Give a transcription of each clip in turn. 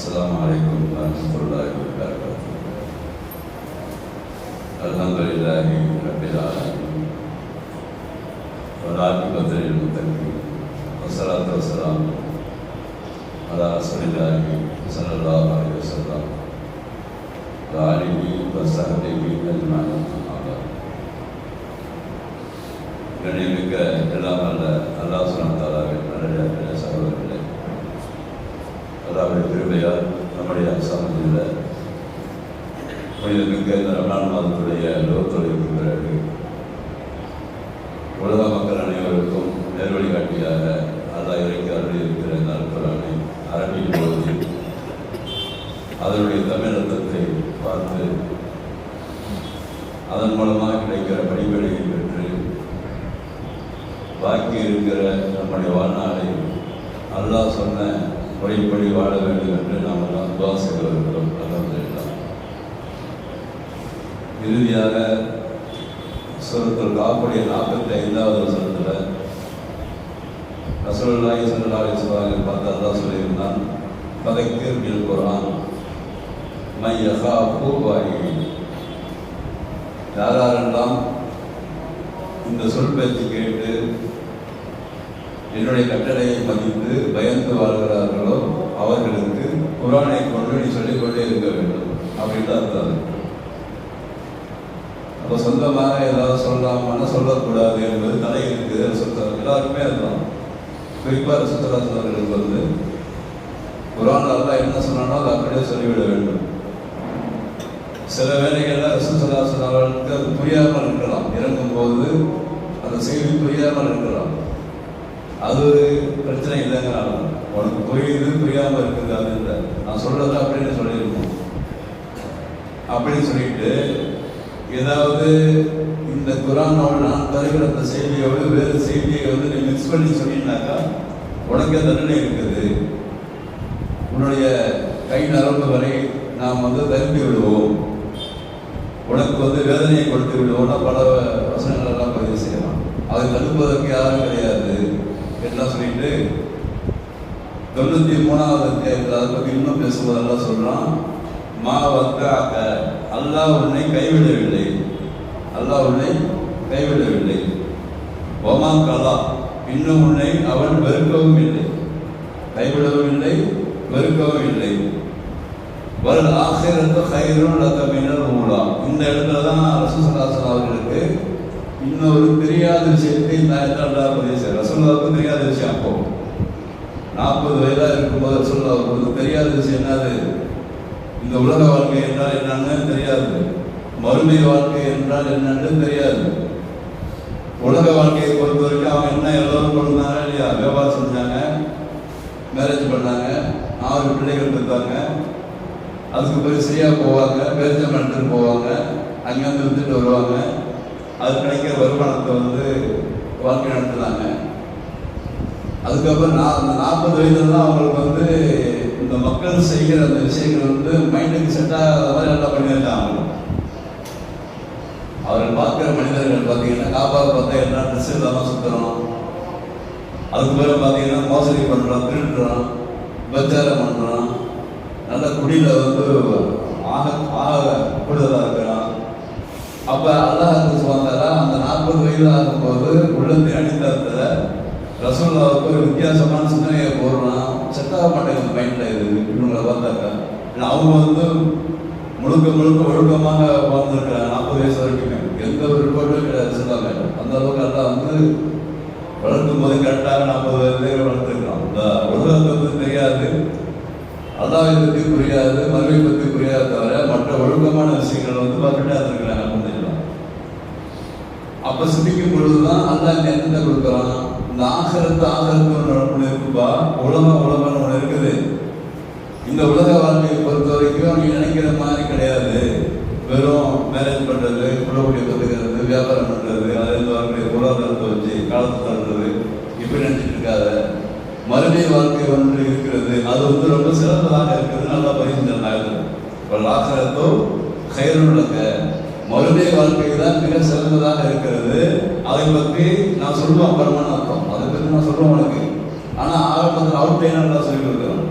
السلام عليكم ورحمة الله وبركاته. الحمد لله رب العالمين والعاقبة للمتقين والصلاة والسلام على رسول الله صلى الله عليه وسلم وآله وصحبه أجمعين. கண்ணியமிக்க எல்லாம் அல்ல அல்லாஹ் சுப்ஹானஹு வ தஆலாவின் நல்லடியார்களே, சகோதரர்களே, அல்லாஹ்வுடைய கிருபையால் நம்முடைய சமூகத்தில் புனிதமிக்க இந்த ரமலான் மாதத்துடைய லோகத்தொழிலுக்கு பிறகு உலக மக்கள் அனைவருக்கும் நேர்வழி காட்டியாக அல்லாஹ் இறக்கி அருள் இருக்கிற இந்த அல்குர்ஆனை அரபியில் ஓதி அதனுடைய தமிழர்த்தத்தை பார்த்து அதன் மூலமாக கிடைக்கிற படிப்படியை பெற்று பாக்கி இருக்கிற நம்முடைய வாழ்நாளை அல்லாஹ் சொன்ன முறைப்படி வாழ வேண்டும் என்று நாம் எல்லாம் துஆ செய்து வருகிறோம். அல்ஹம்துலில்லாஹ். இறுதியாக சூரத்துல் காஃபுடைய 45வது வசனத்தில் ரசூலுல்லாஹி ஸல்லல்லாஹு அலைஹி வஸல்லம் பார்த்து அல்லாஹ் சொல்லியிருந்தான், ஃபதக்கிர் பில் குர்ஆன் மன் யகாஃபு வஈத். யாரெல்லாம் இந்த சொல் பேச்சு கேட்டு என்னுடைய கட்டளையை மதித்து பயந்து வாழ்கிறார்களோ அவர்களுக்கு குர்ஆனை கொண்டு நீ சொல்லிக்கொண்டே இருக்க வேண்டும் அப்படின்னு அர்த்தம். அப்போ சொந்தமாக ஏதாவது சொல்லலாமான்னு சொல்லக்கூடாது என்பது தடை இருக்குது சொல்றாரு. எல்லாருக்குமே அதுதான். குறிப்பாக ரசூலுல்லாஹி குர்ஆன் அல்லாஹ் என்ன சொன்னாலும் அதை அப்படியே சொல்லிவிட வேண்டும். சில வேளைகளில் ரசூலுல்லாஹி அது புரியாமல் இருக்கலாம், இறங்கும் போது அந்த செய்தி புரியாமல் இருக்கலாம். அது பிரச்சனை இல்லைங்கிறாங்க. உனக்கு புரியுது புரியாமல் இருக்குது, அது இல்லை, நான் சொல்றத அப்படின்னு சொல்லியிருக்கோம் அப்படின்னு சொல்லிட்டு ஏதாவது இந்த குர்ஆனோடு நான் தருகிற அந்த செய்தியோடு வேறு செய்தியை நீ மிக்ஸ் பண்ணி சொன்னீங்கன்னாக்கா உனக்கே தண்டனை இருக்குது. உன்னுடைய கை நரம்பு வரை நாம் தருப்பி விடுவோம், உனக்கு வேதனையை கொடுத்து விடுவோம்னா பல வசனங்கள் எல்லாம் பதிவு செய்யலாம். அதை தடுப்பதற்கு யாரும் கிடையாது எல்லாம் சொல்லிட்டு 93வது அத்தியாயத்தில் அதை பற்றி இன்னும் பேசுவதெல்லாம் சொல்றான். மா வக்காக, அல்லாஹ் உன்னை கைவிடவில்லை, அல்லாஹ் உன்னை கைவிடவில்லை. ஒமா கலா, இன்னும் உன்னை அவன் வெறுக்கவும் இல்லை, கைவிடவும் இல்லை, வெறுக்கவும் இல்லை. வல் ஆখিরাத்து கைருன் லக மினல் ஊலா. இந்த இடத்துல தான் ரசூலுல்லாஹி அவர்களுக்கு இன்னொரு தெரியாத விஷயத்தை இந்த அல்லாஹ் பதிவு செய்கிறார். ரசூலுல்லாஹ்வுக்கு தெரியாத விஷயம். அப்போ 40 வயதாக இருக்கும்போது ரசூலுல்லாஹ்வுக்கு தெரியாத விஷயம் என்னது? இந்த உலக வாழ்க்கை என்றால் என்னன்னு தெரியாது, மறுமை வாழ்க்கை என்றால் என்னன்னு தெரியாது. உலக வாழ்க்கையை பொறுத்த வரைக்கும் அவங்க என்ன எல்லோரும் கொடுத்தாங்க இல்லையா? வியாபாரம் செஞ்சாங்க, மேரேஜ் பண்ணாங்க, 6 பிள்ளைகள் பெற்றாங்க. அதுக்கு போய் சரியா போவாங்க, பேரிச்சம் எடுத்துட்டு போவாங்க, அங்கேருந்து வித்துட்டு வருவாங்க. அது கிடைக்கிற வருமானத்தை வாழ்க்கை நடத்துனாங்க. அதுக்கப்புறம் அந்த 40 வயதுல தான் அவங்களுக்கு இந்த மக்கள் செய்கிற அந்த விஷயங்கள் மைண்டுக்கு செட் ஆகாத மாதிரி எல்லாம் பண்ணியிருக்காங்க. அவர்கள் பார்க்குற மனிதர்கள் பார்த்தீங்கன்னா காப்பாக பார்த்தா என்ன ட்ரெஸ் இல்லாமல் சுற்றுறோம், அதுக்கு பிறகு பார்த்தீங்கன்னா மோசடி பண்ணுறோம், திருடுறோம், விபச்சாரம் பண்ணுறோம், நல்ல குடியில் ஆக கூடுதலாக இருக்கிறான். அப்போ அல்லாஹ் சுப்ஹானஹு அந்த 40 வயது ஆகும்போது உள்ளத்தை அடித்தளத்தில் ரசூலுல்லாஹ்வுக்கு ஒரு வித்தியாசமான சிந்தனையை போடுறான். செட்டாக மாட்டேங்குது மைண்டில். இது இவங்களை பார்த்தாக்கா அவங்க முழுக்க ஒழுக்கமாக வாழ்ந்துருக்கிறாங்க. 40 வயசு வரைக்குமே எந்த ஒரு ரிப்போர்ட்டும் கிடையாது சொல்லாங்க. அந்த அளவுக்கு எல்லாம் வளர்க்கும் போது கரெக்டாக 40 வயதுலேயே வளர்த்துருக்கான். இந்த உலகத்தை தெரியாது, அல்லாஹ்வை பற்றி புரியாது, மறுவை பற்றி புரியாது, தவிர மற்ற ஒழுக்கமான விஷயங்கள் பார்த்துட்டே இருக்கிறாங்க. அப்போ சிந்திக்கும் பொழுதுதான் அல்லாஹ் என்ன கொடுக்குறான்? இந்த ஆகிரத்து ஒன்று இருக்குப்பா, உலகம் ஒன்று இருக்குது. இந்த உலக வாழ்க்கையை பொறுத்த வரைக்கும் நீ நினைக்கிற மாதிரி கிடையாது. வெறும் மேரேஜ் பண்ணுறது, குழப்படி கற்றுக்கிறது, வியாபாரம் பண்ணுறது, அதில் வரக்கூடிய பொருளாதாரத்தை வச்சு காலத்தை தள்ளுறது, இப்படி நினைச்சிட்டு இருக்காத. மறுமை வாழ்க்கை ஒன்று இருக்கிறது, அது ரொம்ப சிறந்ததாக இருக்குது. நல்லா பதிஞ்சிருந்தாங்க. ஆகிரத்தோ கைருன் லக, மறுமை வாழ்க்கை தான் மிக சிறந்ததாக இருக்கிறது. அதை பற்றி நான் சொல்லுவேன், பரமான அர்த்தம் அதை பற்றி நான் சொல்லுவேன் உனக்கு. ஆனால் ஆரம்பத்தில் அவுட்லைனாக சொல்லி கொடுக்குறேன்.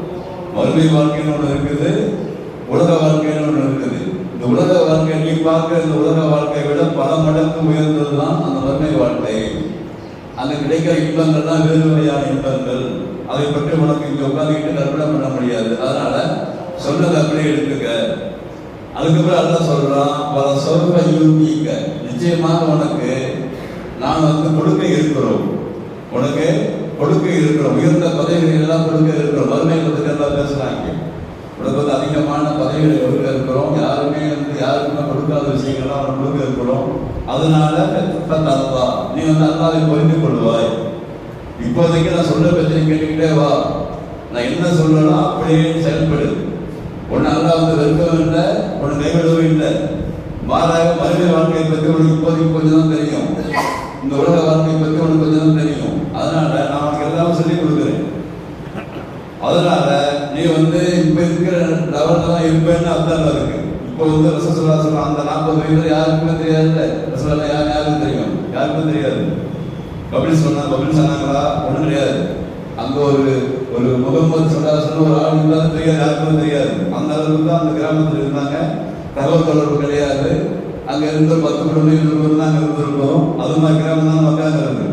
மறுமை வாழ்க்கைன்னு ஒன்று இருக்குது, உலக வாழ்க்கைன்னு ஒன்று இருக்குது. இந்த உலக வாழ்க்கை நீ பார்க்க இந்த உலக வாழ்க்கையை விட பல மடங்கு உயர்ந்தது தான் அந்த மறுமை வாழ்க்கை. அங்க கிடைக்கிற இன்பங்கள்லாம் வேறு வகையான இன்பங்கள். அதை பற்றி உனக்கு இங்க உட்காந்துக்கிட்டு கற்பனை பண்ண முடியாது. அதனால சொன்னதை அப்படியே எடுத்துக்க. அதுக்கப்புறம் அல்லாஹ் சொல்றான், பல சொர்க்க யூதிக்க, நிச்சயமாக உனக்கு நான் வந்து கொடுக்க இருக்கிறோம், உனக்கு கொடுக்க இருக்கிறோம், உயர்ந்த பதவிகள் எல்லாம் கொடுக்க இருக்கிறோம். மறுமை பற்றி எல்லாம் பேசுறாங்க. உனக்கு வந்து அதிகமான பதவிகளை கொடுக்க இருக்கிறோம், யாருமே வந்து யாருக்குமே கொடுக்காத விஷயங்கள்லாம் அவனுக்கு கொடுக்க இருக்கிறோம். அதனால நீ வந்து அல்லாஹ்வை புரிந்து கொள்வாய். இப்போதைக்கு நான் சொல்ற பிரச்சனை கேட்டுக்கிட்டே வா, நான் என்ன சொல்லணும் அப்படியே செயல்படு. ஒன்று அல்லாஹ் வந்து வெறுக்கவும் இல்லை, ஒன்று கைவிடவும் இல்லை. மாறாக மறுமை வாழ்க்கையை பற்றி உனக்கு இப்போதைக்கு கொஞ்சம் தான் தெரியும், இந்த உலக வாழ்க்கையை பற்றி உனக்கு கொஞ்சம் தான் தெரியும். அதனால நான் உனக்கு எல்லாமே சொல்லிக் கொடுக்குறேன். அதனால நீ வந்து இப்ப இருக்கிற லெவலில் தான் இருப்பேன்னு அர்த்தம் இருக்கு. இப்போ வந்து ரசூலுல்லாஹ் சொல்றாங்க, அந்த 40 வயதுல யாருக்குமே தெரியாது. ரசூலுல்லாஹ் யாருக்கும் தெரியும்? யாருக்கும் தெரியாது. பபிள் சொன்னாங்களா? ஒன்றும் தெரியாது. அங்க ஒரு முகமது ஸல்லல்லாஹு ஒரு ஆள் இருந்தாலும் தெரியாது, யாருக்கும் தெரியாது. அந்த அளவுக்கு தான் அந்த கிராமத்தில் இருந்தாங்க. தகவல் தொடர்பு கிடையாது. அங்க இருந்து 10 குடும்பம் 20 குடும்பம் தான் அங்க இருந்திருக்கோம். அது மாதிரி கிராமம் தான் மக்கள் இருக்கு.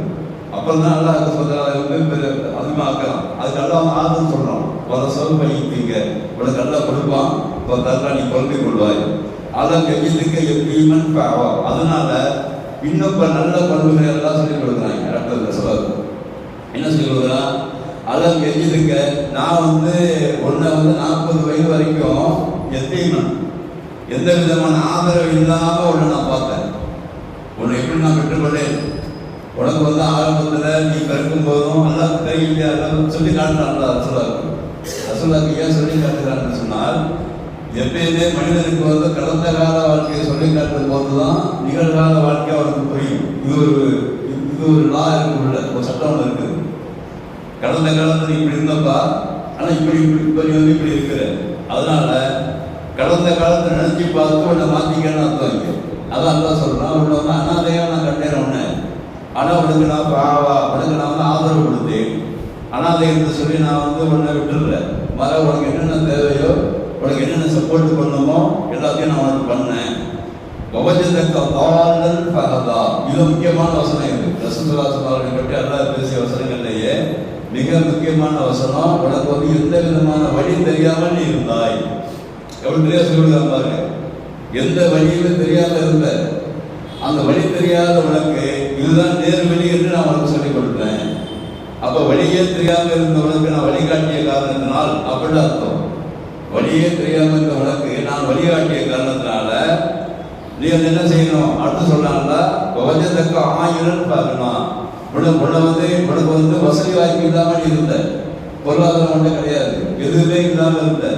அப்புறம் தான் அல்லாஹ் வந்து அதிகமாக்கலாம். அதுக்கு அல்லாஹ் ஆதரவு சொல்றோம், பல சொல் பண்ணிப்பீங்க, உனக்கு அல்லாஹ் கொடுப்பான், நீ குழந்தை கொள்வாய். அல்லாஹ் கையிலுக்கு எப்படிமன் பாவா. அதனால இன்னும் நல்ல பண்புகளை எல்லாம் சொல்லிக் கொடுக்குறாங்க. டாக்டர் சொல்லாது என்ன சொல்லி கொடுக்குறான், அல்லாஹ் கையிலுக்க நான் வந்து உன்னை வந்து 40 வயது வரைக்கும் எத்தையுமன், எந்த விதமான ஆதரவு இல்லாம உன்னை நான் பார்த்தேன். உன்னை எப்படி நான் பெற்றுக்கொண்டேன். உனக்கு வந்து ஆரம்பத்தில் நீ பிறக்கும் போதும் அல்லாஹ் கையிலே சொல்லி காட்டுறான். ரசூலுல்லாஹ் ஏன் சொல்லி காட்டுறான்னு சொன்னால், எப்பயுமே மனிதனுக்கு வந்து கடந்த கால வாழ்க்கையை சொல்லி காட்டும் போது தான் நிகழ்கால வாழ்க்கை அவனுக்கு புரியும். இது ஒரு லா இருக்குள்ள ஒரு சட்டம் ஒன்று இருக்குது. கடந்த காலத்தில் இப்படி இருந்தப்பா, ஆனால் இப்படி வந்து இப்படி இருக்கிற. அதனால கடந்த காலத்தை நினைச்சு பார்த்து உன்னை மாத்திக்கன்னு அர்த்தம் இருக்கு. அதான் அல்லாஹ் சொல்றான், உன்னை வந்து அனாதையா நான் கண்டேன் உன்னை, ஆனால் உனக்கு நான் பாவா, உனக்கு நான் வந்து ஆதரவு கொடுத்தேன். அனாதை என்று சொல்லி நான் வந்து உன்னை விட்டுடுறேன். உனக்கு என்னென்ன தேவையோ, உனக்கு என்னென்ன சப்போர்ட் பண்ணணுமோ எல்லாத்தையும் நான் உனக்கு பண்ணேன். இது முக்கியமான வசனம். இது ரசூலுல்லாஹி அவர்களை பற்றி அல்லாஹ் பேசிய வசனங்கள்லேயே மிக முக்கியமான வசனம். உனக்கு வந்து எந்த விதமான வழி தெரியாமல் நீ இருந்தாய். எவ்வளவு தெரியாது சொல்லுங்க பாருங்க. எந்த வழியுமே தெரியாம இருந்த, அந்த வழி தெரியாத உனக்கு இதுதான் நேர் வழி என்று நான் உனக்கு சொல்லிக் கொடுத்தேன். அப்ப வழியே தெரியாம இருந்தவனுக்கு நான் வழிகாட்டிய காரணத்தினால் அப்படின்னு அர்த்தம். வழியே தெரியாம இருந்த உனக்கு நான் வழிகாட்டிய காரணத்தினால நீ வந்து என்ன செய்யணும், அடுத்து சொல்றாங்களா, வஜதக்க ஆயிரம் பார்க்கணும். உனக்கு வந்து வசதி வாய்ப்பு இல்லாமல் இருந்த, பொருளாதாரம் ஒன்றும் கிடையாது, எதுவுமே இல்லாமல் இருந்த,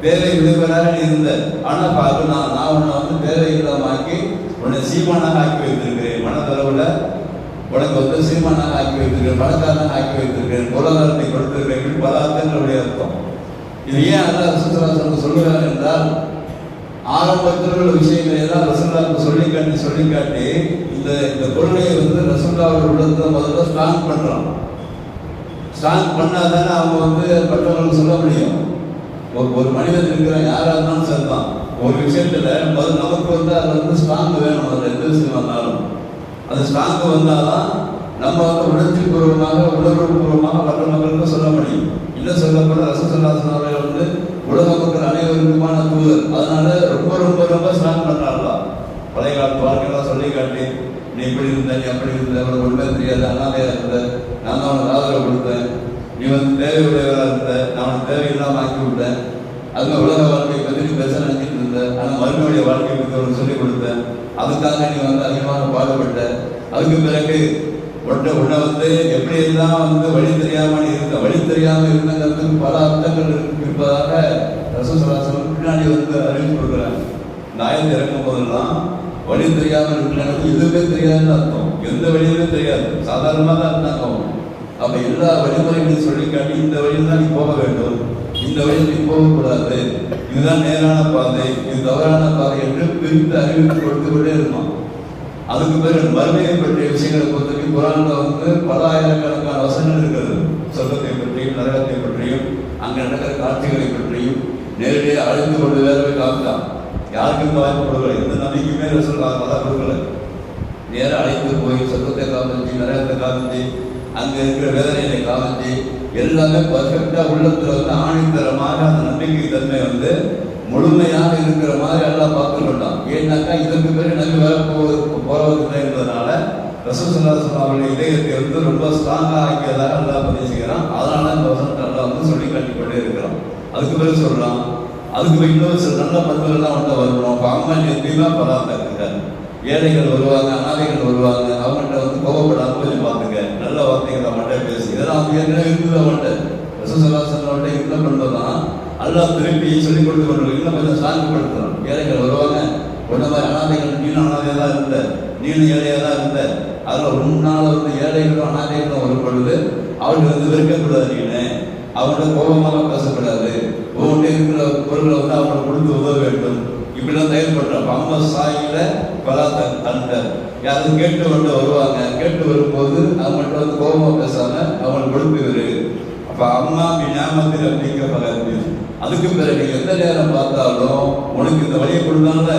தேவை விளைவராக இருந்த. ஆனா பார்க்கணும், நான் உன்னை வந்து தேவை இல்லாம ஆக்கி உன்னை சீமானாக ஆக்கி வைத்திருக்கிறேன். மனதளவுல உனக்கு வந்து சீமானாக ஆக்கி வைத்திருக்கிறேன், பணக்காரனாக ஆக்கி வைத்திருக்கிறேன், பொருளாதாரத்தை கொடுத்திருக்கிறேன். பல அர்த்தங்களுடைய அர்த்தம். இது ஏன் அல்லாஹ் ரசூலுல்லாஹி சொல்லுவார் என்றால், ஆரம்பத்தில் உள்ள விஷயங்களை எல்லாம் ரசூலுல்லாஹி சொல்லி காட்டி இந்த கொள்கையை வந்து ரசூலுல்லாஹி உள்ளத்தை முதல்ல ஸ்ட்ராங் பண்றான். ஸ்ட்ராங் பண்ணாதானே அவங்க வந்து மற்றவங்களுக்கு சொல்ல முடியும். ஒரு மனிதன் இருக்கிற யாராக இருந்தாலும் சரிதான், ஒரு விஷயத்துல முதல்ல நமக்கு வந்து அதில் வந்து ஸ்ட்ராங் வேணும். அதில் எந்த விஷயம் வந்தாலும் அது ஸ்ட்ராங் வந்தாதான் நம்ம வந்து உணர்ச்சி பூர்வமாக உணர்வு பூர்வமாக மற்ற மக்களுக்கு சொல்ல முடியும். இன்னும் சொல்லப்போல ரசூலுல்லாஹி அவர்கள் வந்து உலக மக்கள் அனைவருக்குமான தூதர். அதனால ரொம்ப ரொம்ப ரொம்ப ஸ்ட்ராங் பண்றாங்களா. பழைய காலத்து வாழ்க்கையெல்லாம் சொல்லி காட்டி, நீ இப்படி இருந்த, நீ அப்படி இருந்த, உனக்கு ஒன்றுமே தெரியாது, அனாதையா இருந்த, நான் தான் உனக்கு ஆதரவு கொடுத்தேன், நீ வந்து தேவையுடையவராக இருந்த, நான் உனக்கு தேவையில்லாமல் ஆக்கி விட்டேன். அதுமாதிரி உலக வாழ்க்கையை பற்றி நீ பேச நினைச்சிட்டு இருந்த, ஆனால் மறுமையுடைய வாழ்க்கையை பற்றி உனக்கு சொல்லிக் கொடுத்தேன். அதுக்காக நீ வந்து அதிகமாக பாடுபட்ட. அதுக்கு பிறகு உன்னை வந்து எப்படி எல்லாம் வந்து வழி தெரியாமல் இருந்தங்கிறதுக்கு பல அர்த்தங்கள் இருப்பதாக ரசூலுல்லாஹி பின்னாடி வந்து அறிவிப்பு கொடுக்குறாங்க. இந்த ஆயத்தை இறக்கும் போதெல்லாம் வழி தெரியாமல் இருக்கிறாங்க, எதுவுமே தெரியாதுன்னு அர்த்தம். எந்த வழியுமே தெரியாது, சாதாரணமாக தான் இருந்தாங்க. அப்ப எல்லா வழிமுறைகளையும் சொல்லி காட்டி, இந்த வழியில் தான் நீ போக வேண்டும், இந்த வழியில் நீ போகக்கூடாது, இதுதான் நேரான பாதை, இது தவறான பாதை என்று பிரித்து அறிவித்து கொடுத்து கொண்டே இருக்கும். அதுக்கு பிறகு மறுமையை பற்றிய விஷயங்களை பொறுத்தவரைக்கும் குர்ஆன்ல வந்து பல ஆயிரக்கணக்கான வசனங்கள் இருக்கிறது. சொர்க்கத்தை பற்றியும் நரகத்தை பற்றியும், அங்க அங்கே நடக்கிற காட்சிகளை பற்றியும் நேரடியாக அழைத்து கொண்டு வேறவே காமிச்சான். யாருக்கும் இந்த வாய்ப்பு கொடுக்கல, எந்த நம்பிக்கையுமே ரசூல் அதான் கொடுக்கல. நேராக அழைத்து போய் சத்தத்தை காமிச்சு, நரகத்தை காமிச்சு, அங்கே இருக்கிற வேதனைகளை காமிச்சு, எல்லாமே பர்ஃபெக்டாக உள்ளத்தில் ஆணித்தரமாக அந்த நம்பிக்கை தன்மை முழுமையாக இருக்கிற மாதிரி எல்லாம் பார்த்து கொண்டான். ஏன்னாக்கா இதற்கு பிறகு நம்பி வர போறவர்கள் என்பதனால ரசூல் ஸல்லல்லாஹு அலைஹி வஸல்லம் அவருடைய இதயத்தை ரொம்ப ஸ்ட்ராங்காக ஆக்கியதாக எல்லாம் பதிவு செய்கிறான். அதனால இந்த வசனத்தை எல்லாம் சொல்லி காட்டிக்கொண்டே இருக்கிறான். அதுக்கு பிறகு சொல்றான், அதுக்கு இன்னொரு சில நல்ல பண்புகள்லாம் வரணும். அம்மன் எப்பயுமே பராமரிக்கிறார். ஏழைகள் வருவாங்க, அனாதைகள் வருவாங்க, அவங்கள்ட்ட கோபப்படாம கொஞ்சம் பார்த்துங்க, நல்ல வார்த்தைகள் அவங்கள்ட்ட பேசு. இதெல்லாம் ஏற்கனவே இருக்குது அவங்கள்ட்ட. ரசூல் ஸல்லல்லாஹு அலைஹி வஸல்லம் இருந்த பண்புதான் அல்லாஹ் திருப்பி சொல்லிக் கொடுத்து கொண்டு இன்னும் கொஞ்சம் சார்புப்படுத்தணும். ஏழைகள் வருவாங்க, ஒன்ன மாதிரி அனாதைகள், நீனும் அனாதையாக தான் இருந்த, நீனும் ஏழையாக தான் இருந்த, அதில் உன்னால ஏழைகளும் அனாதைகளும் வரும் பொழுது அவர்கள் வெறுக்கக்கூடாது. நீனு அவங்கள்ட்ட கோபமாக பேசக்கூடாது. ஒவ்வொன்றை இருக்கிற பொருளை அவங்களுக்கு கொடுத்து உதவ வேண்டும். இப்படிலாம் செயல்படுறோம். அம்மா சாயில பல தண்டர் யாரும் கேட்டு கொண்டு வருவாங்க. கேட்டு வரும்போது அவங்கள்ட்ட கோபமாக பேசாம அவங்களுக்கு கொடுத்து. அப்ப அம்மா ஞாபகத்தில் அப்படிங்கிற பல அதுக்கு பிறகு எந்த நேரம் பார்த்தாலும் உனக்கு இந்த வழியை கொடுத்தாங்க,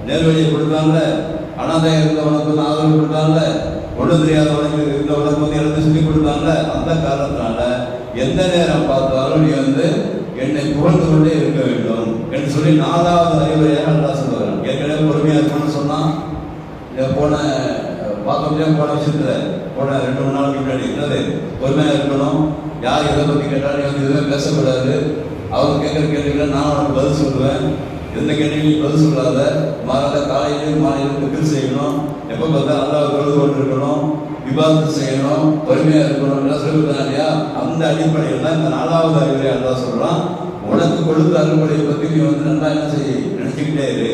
நேர் வழியை கொடுத்தாங்க, அனாதையாக இருந்தவனுக்கு ஆதரவு கொடுத்தாங்க, ஒன்று தெரியாதவனுக்கு இருந்தவனுக்கு எழுந்து சொல்லி கொடுத்தாங்க. அந்த காரணத்தினால எந்த நேரம் பார்த்தாலும் நீ என்னை புகழ்ந்து கொண்டே இருக்க வேண்டும் என்று சொல்லி 4வது அறிவுரையாக அல்லாஹ் சொல்லுவாங்க. ஏற்கனவே பொறுமையாக இருக்கணும்னு சொன்னான். போன விஷயத்துல போன 2-3 நாளுக்கு முன்னாடி இருந்தது பொறுமையாக இருக்கணும். யார் எதை பற்றி கேட்டாலும் எதுவுமே பேசக்கூடாது. அவங்க கேட்குற கேள்விகளை நான் உனக்கு பதில் சொல்லுவேன். எந்த கேள்வியும் பதில் சொல்லாத, மாறாத காலையிலும் மாலையிலும் திக்கர் செய்யணும். எப்போ பார்த்தா அல்லாஹ் தொழுது கொண்டு இருக்கணும், விவாதத்தை செய்யணும், பொறுமையாக இருக்கணும் எல்லாம் சொல்லிவிட்டான் இல்லையா? அந்த அடிப்படையில் தான் இந்த 4வது அறிவுரை அல்லாஹ் சொல்கிறான். உனக்கு கொடுத்த அறுவடையை பற்றி நீ நல்லா என்ன செய்ய நினைச்சுக்கிட்டே இரு.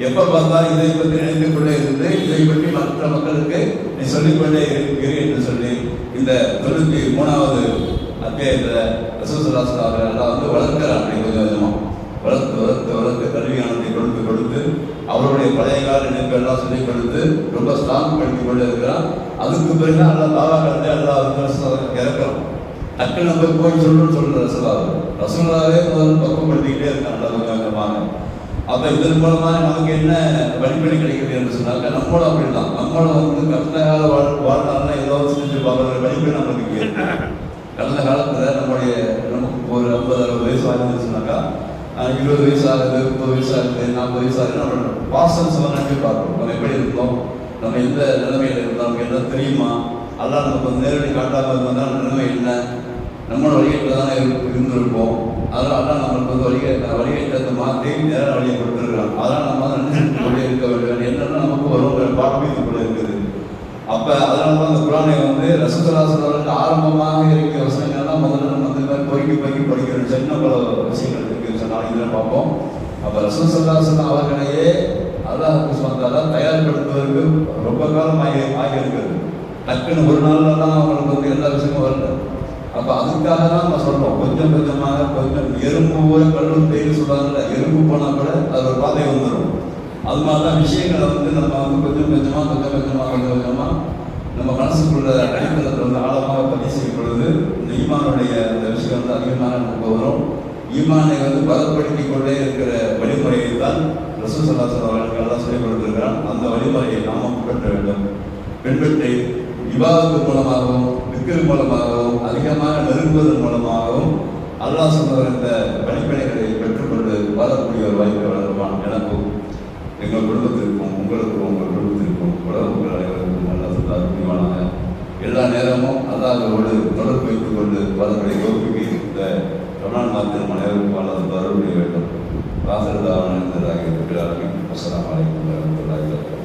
எப்போ பார்த்தாலும் இதை பற்றி நினைத்துக் கொண்டே இருந்து இதை பற்றி மற்ற மக்களுக்கு நீ சொல்லிக்கொண்டே இரு என்று சொல்லி இந்த 93வது அத்தியாயத்தில் ரசூல் ஸல்லல்லாஹு அலைஹி வஸல்லம் எல்லாம் வளர்க்கிறான். கொஞ்சம் கொஞ்சமாக வளர்த்து கல்வியானத்தை கொடுத்து அவருடைய பழைய கால நினைப்பெல்லாம் சொல்லிக் கொடுத்து ரொம்ப ஸ்ட்ராங் படுத்தி கொண்டு இருக்கிறான். அதுக்கு பிறகு அல்லா தாவா கலந்து அல்லா இறக்கிறோம். டக்கு நம்ம போய் சொல்ற ரசூலாவே முதல்ல பக்குவப்படுத்திக்கிட்டே இருக்காங்க கொஞ்சம் கொஞ்சமாக. அப்ப இதன் மூலமாக நமக்கு என்ன வழிபடி கிடைக்குது என்று சொன்னாக்க நம்மளும் அப்படிதான். நம்மளும் கடந்த கால வாழ்நாள்லாம் ஏதோ செஞ்சு பார்க்குற வழிபடி நம்மளுக்கு கடந்த காலத்துல நமக்கு ஒரு 50-60 வயசு ஆகுதுன்னு சொன்னாக்கா 20 வயசு ஆகுது, 30 வயசு ஆகுது, 40 வயசு ஆகுது, நம்ம பாசம் நினைச்சு பார்க்கணும். நம்ம எப்படி இருந்தோம், நம்ம எந்த நிலைமையில இருந்தோம், நமக்கு என்ன தெரியுமா, அதெல்லாம் நமக்கு நேரடி காட்டாமல் இருந்தால் நிலைமை என்ன, நம்மளோட வழிகேட்டில் தானே இருந்திருப்போம். அதனால நம்மளுக்கு வழிகேட்டத்தை மாற்றி நேர வழியை கொடுத்துருக்கிறோம். அதெல்லாம் நம்ம நினைச்சு கொண்டே இருக்க வேண்டும். என்னென்னா நமக்கு ஒரு பாடமே இது கூட இருக்குது. அப்போ அதனால தான் அந்த குரானை ரசூல் ஸல்லல்லாஹு அலைஹி வஸல்லம் ஆரம்பமாக இருக்கிற வசனங்கள்லாம் முதல்ல நம்ம இந்த மாதிரி பொறுக்கி படிக்கிற சின்ன பல விஷயங்கள் இருக்கு. நாளைக்கு பார்ப்போம். அப்போ ரசூல் ஸல்லல்லாஹு அலைஹி வஸல்லம் அவர்களையே அல்லாஹ் சுப்ஹானஹு தயார்படுத்துவதற்கு ரொம்ப காலம் ஆகியிருக்கிறது. டக்குன்னு ஒரு நாள்லாம் அவங்களுக்கு எல்லா விஷயமும் வரல. அப்போ அதுக்காக தான் நம்ம சொல்றோம். கொஞ்சம் கொஞ்சம் எறும்பு போல கல்லூர் தேடி சொல்றாங்கல்ல, எறும்பு போனால் கூட அது ஒரு பாதை வந்துடும். அது மாதிரி தான் விஷயங்களை நம்ம கொஞ்சம் கொஞ்சமாக நம்ம மனசுக்குள்ள அடித்தளத்தில் ஆழமாக பதிவு செய்யும் பொழுது இந்த ஈமானுடைய அந்த விஷயம் அதிகமாக நமக்கு வரும். ஈமானை பலப்படுத்தி கொண்டே இருக்கிற வழிமுறையை தான் ரசூல் ஸல்லல்லாஹு அலைஹி வஸல்லம் அவர்கள் எல்லாம் சொல்லிக் கொடுத்திருக்கிறான். அந்த வழிமுறையை நாம பின்பற்ற வேண்டும். பின்பற்றி இபாதத்து மூலமாகவும் திக்ர் மூலமாகவும் அதிகமாக நெருங்குவதன் மூலமாகவும் அல்லாஹ் சொன்ன இந்த படிப்பினைகளை பெற்றுக்கொண்டு வாழக்கூடிய ஒரு வாய்ப்பை வளருவான். எனக்கும் எங்கள் குடும்பத்திற்கும் உங்களுக்கும் உங்கள் குடும்பத்திற்கும் உங்கள் அனைவருக்கும் நல்லா புரிவானாக. எல்லா நேரமும் அல்லாஹ்வோடு தொடர்பு வைத்துக் கொண்டு வாழக்கூடிய கோப்பிக்கு இந்த ரமலான் மாதத்தில் அனைவருக்கும் அல்லாஹ் அருள் வேண்டும். வாசல்தாவான இருந்ததாக இருக்கிறார்கள். அஸ்ஸலாமு அலைக்கும் வரஹ்மத்துல்லாஹி வபரகாத்துஹு.